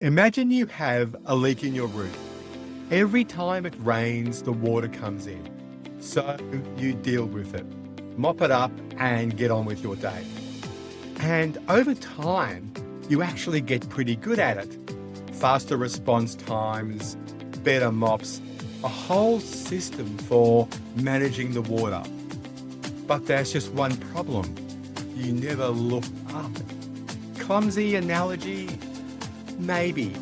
Imagine you have a leak in your roof. Every time it rains, the water comes in. So you deal with it, mop it up and get on with your day. And over time, you actually get pretty good at it. Faster response times, better mops, a whole system for managing the water. But there's just one problem. You never look up. Clumsy analogy? Maybe.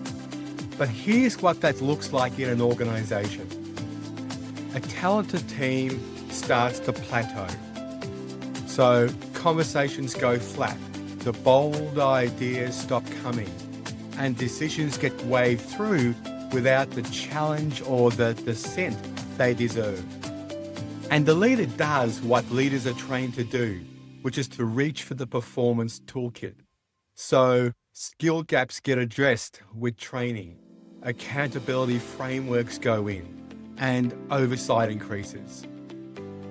But here's what that looks like in an organization. A talented team starts to plateau. So conversations go flat. The bold ideas stop coming and decisions get waved through without the challenge or the dissent they deserve. And the leader does what leaders are trained to do, which is to reach for the performance toolkit. So skill gaps get addressed with training, accountability frameworks go in, and oversight increases.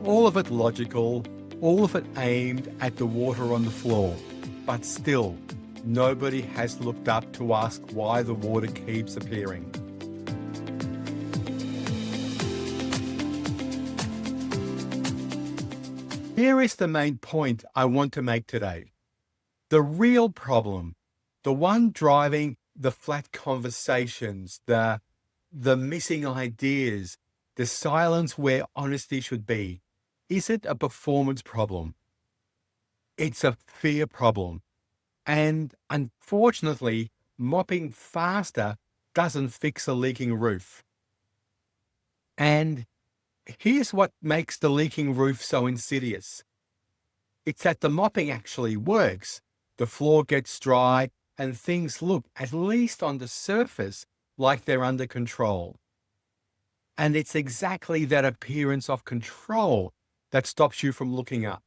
All of it logical, all of it aimed at the water on the floor, but still, nobody has looked up to ask why the water keeps appearing. Here is the main point I want to make today. The real problem, the one driving the flat conversations, the missing ideas, the silence where honesty should be, isn't a performance problem. It's a fear problem. And unfortunately, mopping faster doesn't fix a leaking roof. And here's what makes the leaking roof so insidious. It's that the mopping actually works. The floor gets dry and things look, at least on the surface, like they're under control. And it's exactly that appearance of control that stops you from looking up.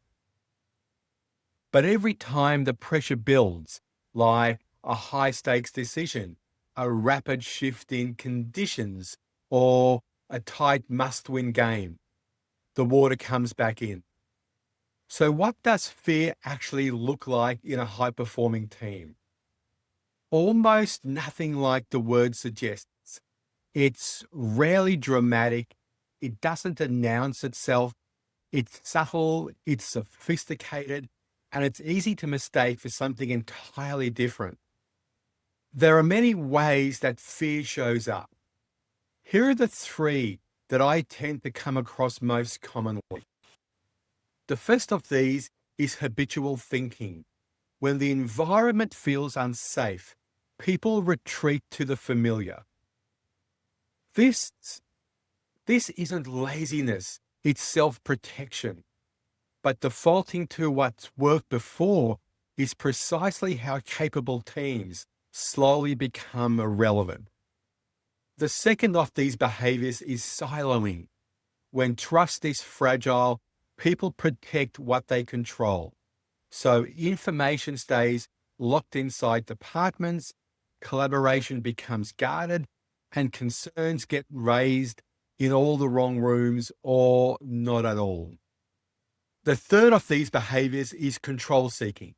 But every time the pressure builds, like a high-stakes decision, a rapid shift in conditions, or a tight must-win game, the water comes back in. So what does fear actually look like in a high-performing team? Almost nothing like the word suggests. It's rarely dramatic. It doesn't announce itself. It's subtle, it's sophisticated, and it's easy to mistake for something entirely different. There are many ways that fear shows up. Here are the three that I tend to come across most commonly. The first of these is habitual thinking. When the environment feels unsafe, people retreat to the familiar. This isn't laziness, it's self-protection. But defaulting to what's worked before is precisely how capable teams slowly become irrelevant. The second of these behaviors is siloing. When trust is fragile, people protect what they control. So information stays locked inside departments, collaboration becomes guarded, and concerns get raised in all the wrong rooms or not at all. The third of these behaviors is control seeking.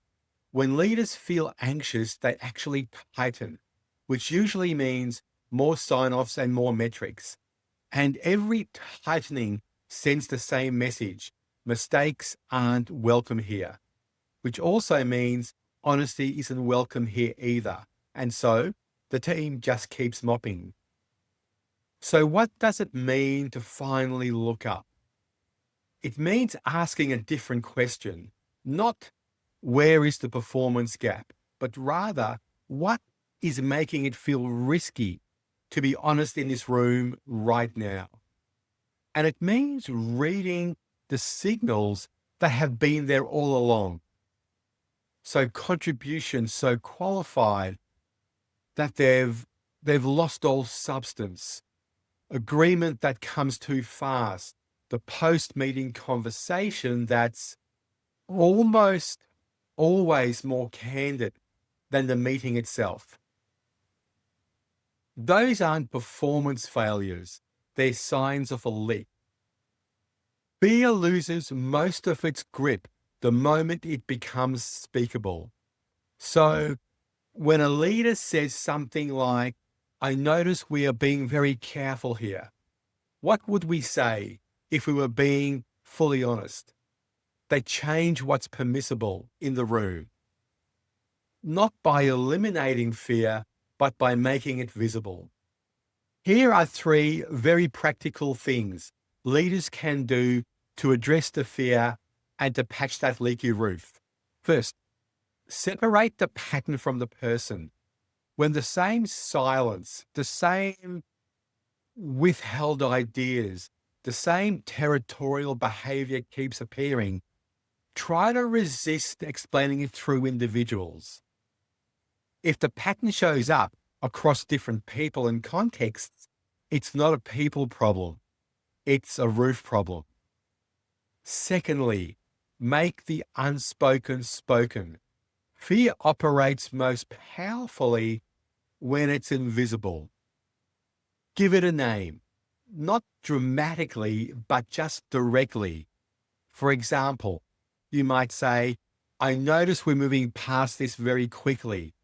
When leaders feel anxious, they actually tighten, which usually means more sign-offs and more metrics. And every tightening sends the same message: mistakes aren't welcome here, which also means honesty isn't welcome here either. And so the team just keeps mopping. So what does it mean to finally look up? It means asking a different question, not where is the performance gap, but rather what is making it feel risky to be honest in this room right now. And it means reading the signals that have been there all along. So contributions so qualified that they've lost all substance, agreement that comes too fast, the post-meeting conversation that's almost always more candid than the meeting itself. Those aren't performance failures, they're signs of a leak. Fear loses most of its grip the moment it becomes speakable. So When a leader says something like, I notice we are being very careful here, what would we say if we were being fully honest? They change what's permissible in the room, not by eliminating fear, but by making it visible. Here are three very practical things leaders can do to address the fear and to patch that leaky roof. First, separate the pattern from the person. When the same silence, the same withheld ideas, the same territorial behavior keeps appearing, try to resist explaining it through individuals. If the pattern shows up across different people and contexts, it's not a people problem. It's a roof problem. Secondly, make the unspoken spoken. Fear operates most powerfully when it's invisible. Give it a name, not dramatically, but just directly. For example, you might say, I notice we're moving past this very quickly.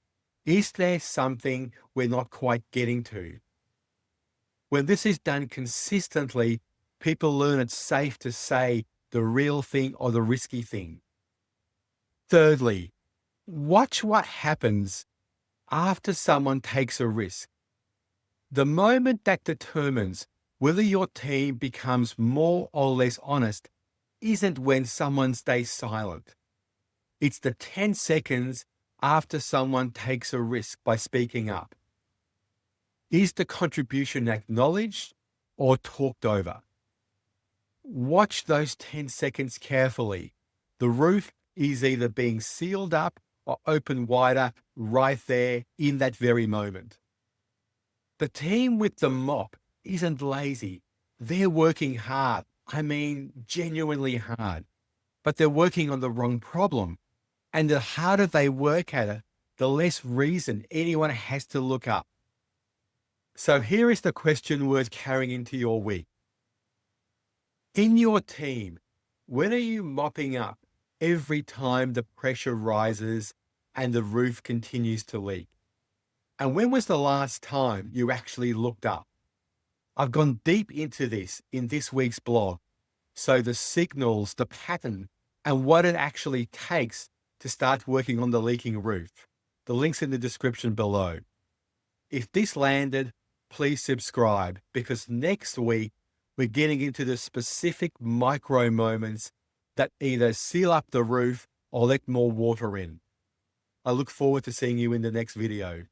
Is there something we're not quite getting to? When this is done consistently, people learn it's safe to say the real thing or the risky thing. Thirdly, watch what happens after someone takes a risk. The moment that determines whether your team becomes more or less honest isn't when someone stays silent. It's the 10 seconds after someone takes a risk by speaking up. Is the contribution acknowledged or talked over? Watch those 10 seconds carefully. The roof is either being sealed up or opened wider right there in that very moment. The team with the mop isn't lazy. They're working hard. I mean, genuinely hard. But they're working on the wrong problem. And the harder they work at it, the less reason anyone has to look up. So here is the question worth carrying into your week. In your team, when are you mopping up every time the pressure rises and the roof continues to leak? And when was the last time you actually looked up? I've gone deep into this in this week's blog. So the signals, the pattern, and what it actually takes to start working on the leaking roof. The link's in the description below. If this landed, please subscribe because next week we're getting into the specific micro moments that either seal up the roof or let more water in. I look forward to seeing you in the next video.